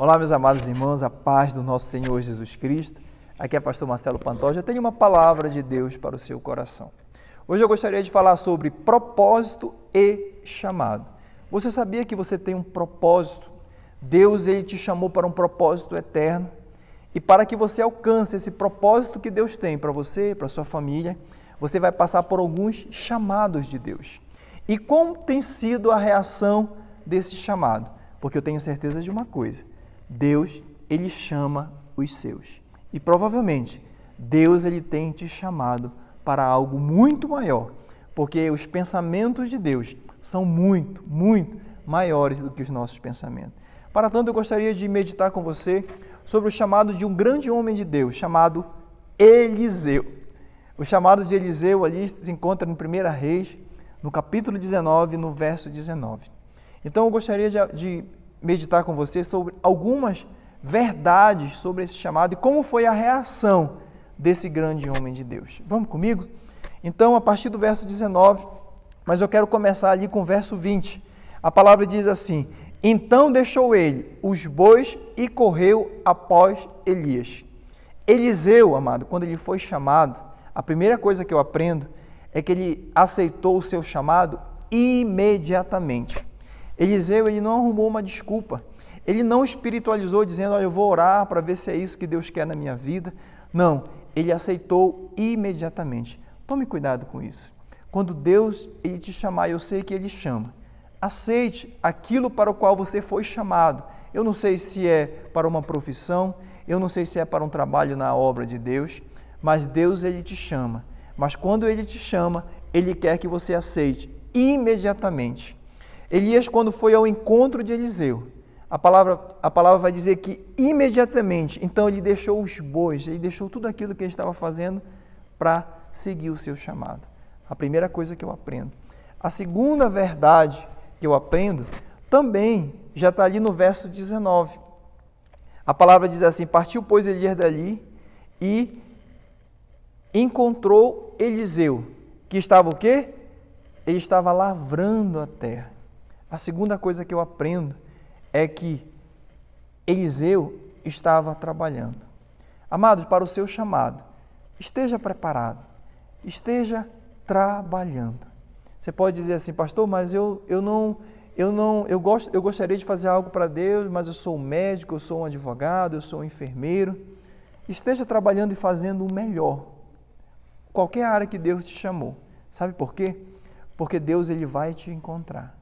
Olá, meus amados irmãos, a paz do nosso Senhor Jesus Cristo. Aqui é o pastor Marcelo Pantoja. Eu tenho uma palavra de Deus para o seu coração. Hoje eu gostaria de falar sobre propósito e chamado. Você sabia que você tem um propósito? Deus, ele te chamou para um propósito eterno. E para que você alcance esse propósito que Deus tem para você, para a sua família, você vai passar por alguns chamados de Deus. E como tem sido a reação desse chamado? Porque eu tenho certeza de uma coisa: Deus, ele chama os seus. E provavelmente, Deus, ele tem te chamado para algo muito maior, porque os pensamentos de Deus são muito maiores do que os nossos pensamentos. Para tanto, eu gostaria de meditar com você sobre o chamado de um grande homem de Deus, chamado Eliseu. O chamado de Eliseu ali se encontra em 1 Reis, no capítulo 19, no verso 19. Então, eu gostaria de meditar com você sobre algumas verdades sobre esse chamado e como foi a reação desse grande homem de Deus. Vamos comigo? Então, a partir do verso 19, mas eu quero começar ali com o verso 20. A palavra diz assim: então deixou ele os bois e correu após Elias. Eliseu, amado, quando ele foi chamado, a primeira coisa que eu aprendo é que ele aceitou o seu chamado imediatamente. Eliseu, ele não arrumou uma desculpa. Ele não espiritualizou dizendo: olha, eu vou orar para ver se é isso que Deus quer na minha vida. Não, ele aceitou imediatamente. Tome cuidado com isso. Quando Deus, ele te chamar, eu sei que ele chama, aceite aquilo para o qual você foi chamado. Eu não sei se é para uma profissão, eu não sei se é para um trabalho na obra de Deus, mas Deus, ele te chama. Mas quando ele te chama, ele quer que você aceite imediatamente. Elias, quando foi ao encontro de Eliseu, a palavra vai dizer que imediatamente, então ele deixou os bois, ele deixou tudo aquilo que ele estava fazendo para seguir o seu chamado. A primeira coisa que eu aprendo. A segunda verdade que eu aprendo também já está ali no verso 19. A palavra diz assim: partiu, pois, Elias dali e encontrou Eliseu, que estava o quê? Ele estava lavrando a terra. A segunda coisa que eu aprendo é que Eliseu estava trabalhando. Amados, para o seu chamado, esteja preparado, esteja trabalhando. Você pode dizer assim: pastor, mas eu gostaria de fazer algo para Deus, mas eu sou um médico, eu sou um advogado, eu sou um enfermeiro. Esteja trabalhando e fazendo o melhor. Qualquer área que Deus te chamou. Sabe por quê? Porque Deus, ele vai te encontrar.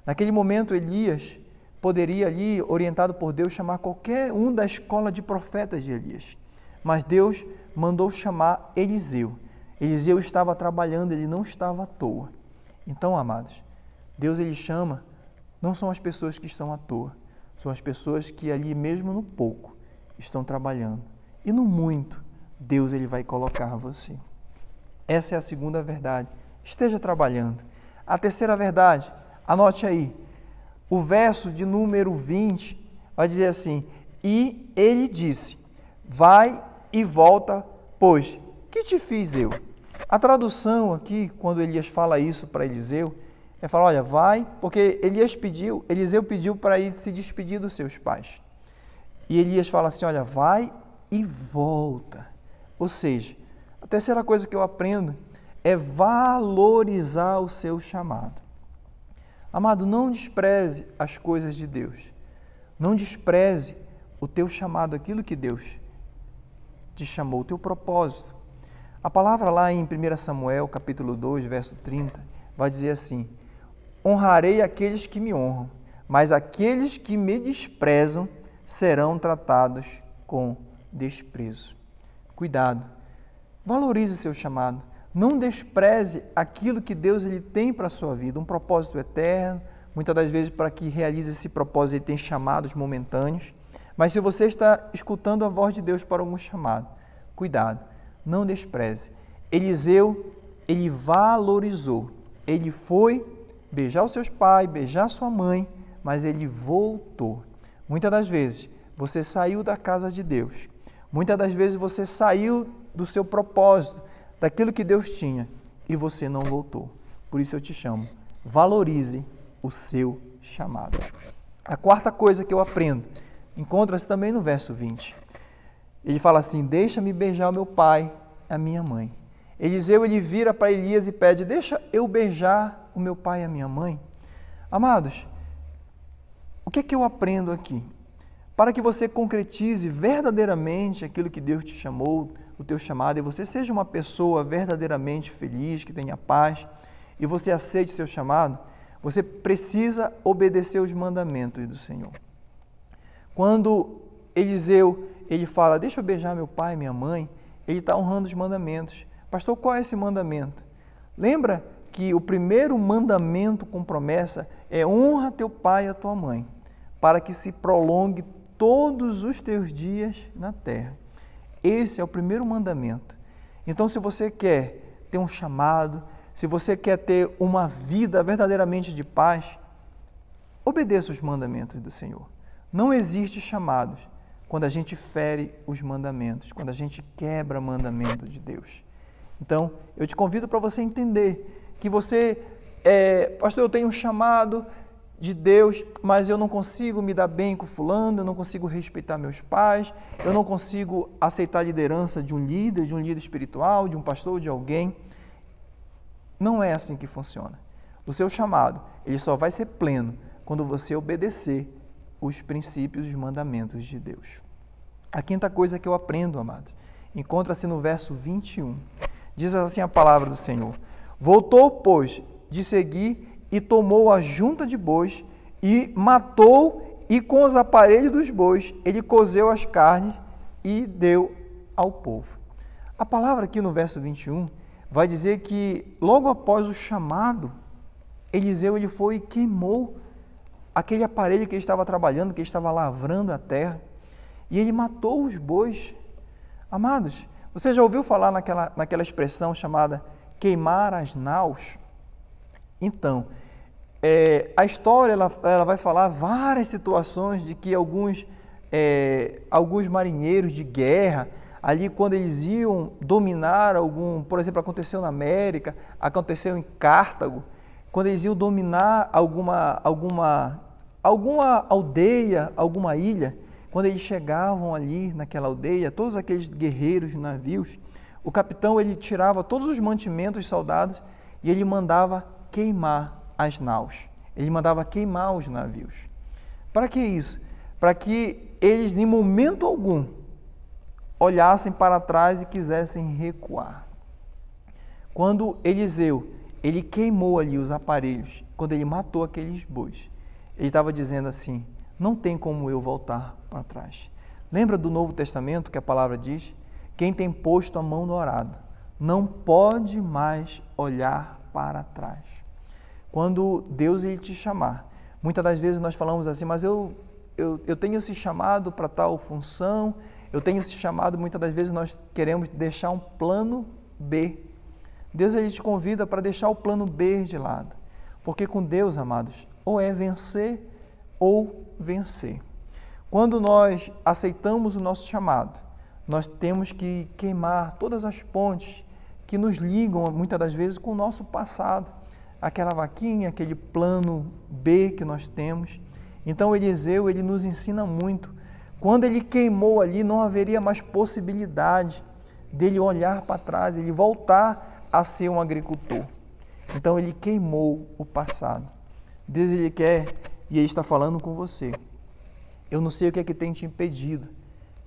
Naquele momento, Elias poderia ali, orientado por Deus, chamar qualquer um da escola de profetas de Elias. Mas Deus mandou chamar Eliseu. Eliseu estava trabalhando, ele não estava à toa. Então, amados, Deus, ele chama, não são as pessoas que estão à toa, são as pessoas que ali mesmo no pouco estão trabalhando. E no muito, Deus, ele vai colocar você. Essa é a segunda verdade. Esteja trabalhando. A terceira verdade, anote aí, o verso de número 20 vai dizer assim: e ele disse: vai e volta, pois que te fiz eu? A tradução aqui, quando Elias fala isso para Eliseu, é falar: olha, vai, porque Eliseu pediu para ir se despedir dos seus pais. E Elias fala assim: olha, vai e volta. Ou seja, a terceira coisa que eu aprendo é valorizar o seu chamado. Amado, não despreze as coisas de Deus. Não despreze o teu chamado, aquilo que Deus te chamou, o teu propósito. A palavra lá em 1 Samuel, capítulo 2, verso 30, vai dizer assim: honrarei aqueles que me honram, mas aqueles que me desprezam serão tratados com desprezo. Cuidado, valorize seu chamado. Não despreze aquilo que Deus, ele tem para a sua vida, um propósito eterno. Muitas das vezes, para que realize esse propósito, ele tem chamados momentâneos. Mas se você está escutando a voz de Deus para algum chamado, cuidado, não despreze. Eliseu, ele valorizou. Ele foi beijar os seus pais, beijar sua mãe, mas ele voltou. Muitas das vezes, você saiu da casa de Deus. Muitas das vezes, você saiu do seu propósito, daquilo que Deus tinha, e você não voltou. Por isso eu te chamo, valorize o seu chamado. A quarta coisa que eu aprendo, encontra-se também no verso 20. Ele fala assim: deixa-me beijar o meu pai, a minha mãe. Eliseu, ele vira para Elias e pede: deixa eu beijar o meu pai e a minha mãe. Amados, o que é que eu aprendo aqui? Para que você concretize verdadeiramente aquilo que Deus te chamou, o teu chamado, e você seja uma pessoa verdadeiramente feliz, que tenha paz, e você aceite o seu chamado, você precisa obedecer os mandamentos do Senhor. Quando Eliseu, ele fala: deixa eu beijar meu pai e minha mãe, ele está honrando os mandamentos. Pastor, qual é esse mandamento? Lembra que o primeiro mandamento com promessa é: honra teu pai e a tua mãe, para que se prolongue todos os teus dias na terra. Esse é o primeiro mandamento. Então, se você quer ter um chamado, se você quer ter uma vida verdadeiramente de paz, obedeça os mandamentos do Senhor. Não existe chamados quando a gente fere os mandamentos, quando a gente quebra mandamentos de Deus. Então, eu te convido para você entender que você, pastor, eu tenho um chamado de Deus, mas eu não consigo me dar bem com fulano, eu não consigo respeitar meus pais, eu não consigo aceitar a liderança de um líder espiritual, de um pastor, de alguém. Não é assim que funciona. O seu chamado, ele só vai ser pleno quando você obedecer os princípios e os mandamentos de Deus. A quinta coisa que eu aprendo, amados, encontra-se no verso 21. Diz assim a palavra do Senhor: voltou, pois, de seguir e tomou a junta de bois e matou, e com os aparelhos dos bois ele cozeu as carnes e deu ao povo. A palavra aqui no verso 21 vai dizer que logo após o chamado, Eliseu ele foi e queimou aquele aparelho que ele estava trabalhando, que ele estava lavrando a terra, e ele matou os bois. Amados, você já ouviu falar naquela expressão chamada queimar as naus? Então, a história ela vai falar várias situações de que alguns marinheiros de guerra, ali quando eles iam dominar por exemplo, aconteceu na América, aconteceu em Cartago, quando eles iam dominar alguma aldeia, alguma ilha, quando eles chegavam ali naquela aldeia, todos aqueles guerreiros de navios, o capitão ele tirava todos os mantimentos dos soldados e ele mandava queimar as naus. Ele mandava queimar os navios. Para que isso? Para que eles, em momento algum, olhassem para trás e quisessem recuar. Quando Eliseu, ele queimou ali os aparelhos, quando ele matou aqueles bois, ele estava dizendo assim: não tem como eu voltar para trás. Lembra do Novo Testamento que a palavra diz: quem tem posto a mão no arado não pode mais olhar para trás. Quando Deus ele te chamar, muitas das vezes nós falamos assim: mas eu tenho esse chamado para tal função, eu tenho esse chamado, muitas das vezes nós queremos deixar um plano B. Deus ele te convida para deixar o plano B de lado, porque com Deus, amados, ou é vencer ou vencer. Quando nós aceitamos o nosso chamado, nós temos que queimar todas as pontes que nos ligam, muitas das vezes, com o nosso passado, aquela vaquinha, aquele plano B que nós temos. Então, Eliseu, ele nos ensina muito. Quando ele queimou ali, não haveria mais possibilidade dele olhar para trás, ele voltar a ser um agricultor. Então, ele queimou o passado. Deus, ele quer, e ele está falando com você. Eu não sei o que é que tem te impedido,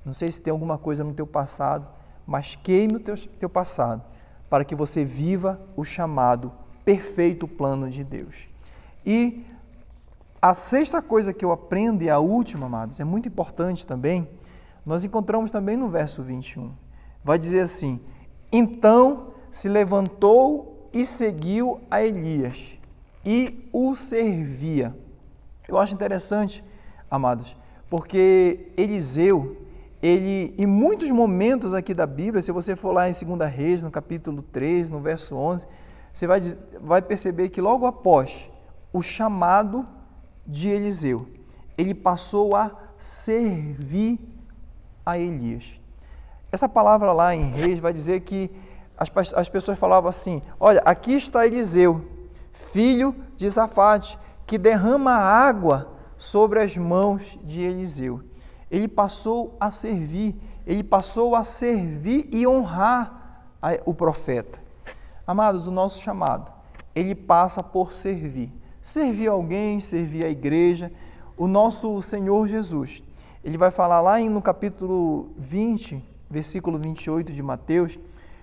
não sei se tem alguma coisa no teu passado, mas queime o teu passado, para que você viva o chamado perfeito plano de Deus. E a sexta coisa que eu aprendo, e a última, amados, é muito importante também, nós encontramos também no verso 21. Vai dizer assim: então se levantou e seguiu a Elias, e o servia. Eu acho interessante, amados, porque Eliseu, ele, em muitos momentos aqui da Bíblia, se você for lá em 2 Reis, no capítulo 3, no verso 11, você vai perceber que logo após o chamado de Eliseu, ele passou a servir a Elias. Essa palavra lá em Reis vai dizer que as pessoas falavam assim: olha, aqui está Eliseu, filho de Safate, que derrama água sobre as mãos de Eliseu. ele passou a servir, e honrar o profeta. Amados, o nosso chamado, ele passa por servir. Servir alguém, servir a igreja. O nosso Senhor Jesus, ele vai falar lá no capítulo 20, versículo 28 de Mateus,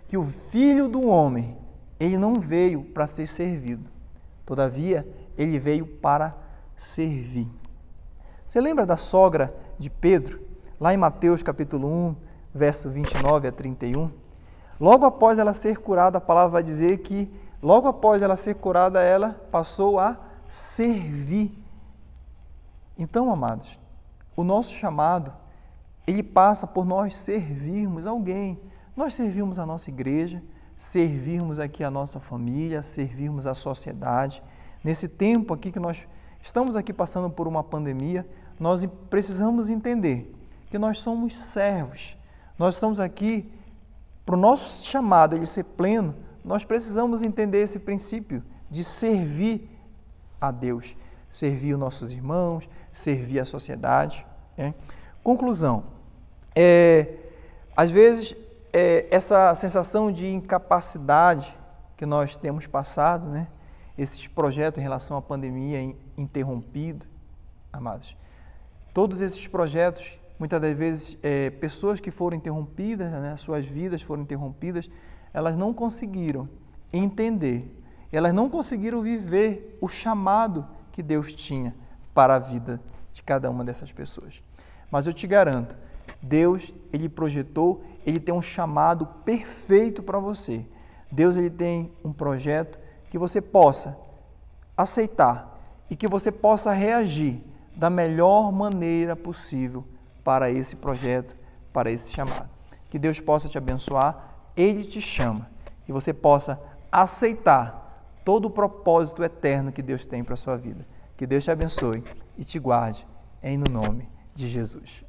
que o Filho do Homem, ele não veio para ser servido. Todavia, ele veio para servir. Você lembra da sogra de Pedro? Lá em Mateus capítulo 1, verso 29 a 31. Logo após ela ser curada, a palavra vai dizer que, logo após ela ser curada, ela passou a servir. Então, amados, o nosso chamado, ele passa por nós servirmos alguém. Nós servirmos a nossa igreja, servirmos aqui a nossa família, servirmos a sociedade. Nesse tempo aqui que nós estamos aqui passando por uma pandemia, nós precisamos entender que nós somos servos. Nós estamos aqui, para o nosso chamado ele ser pleno, nós precisamos entender esse princípio de servir a Deus, servir os nossos irmãos, servir a sociedade. Conclusão, às vezes essa sensação de incapacidade que nós temos passado, esses projetos em relação à pandemia interrompido, amados, todos esses projetos, muitas das vezes, pessoas que foram interrompidas, suas vidas foram interrompidas, elas não conseguiram entender, elas não conseguiram viver o chamado que Deus tinha para a vida de cada uma dessas pessoas. Mas eu te garanto, Deus, ele projetou, ele tem um chamado perfeito para você. Deus, ele tem um projeto que você possa aceitar e que você possa reagir da melhor maneira possível para esse projeto, para esse chamado. Que Deus possa te abençoar, ele te chama, que você possa aceitar todo o propósito eterno que Deus tem para a sua vida. Que Deus te abençoe e te guarde, em no nome de Jesus.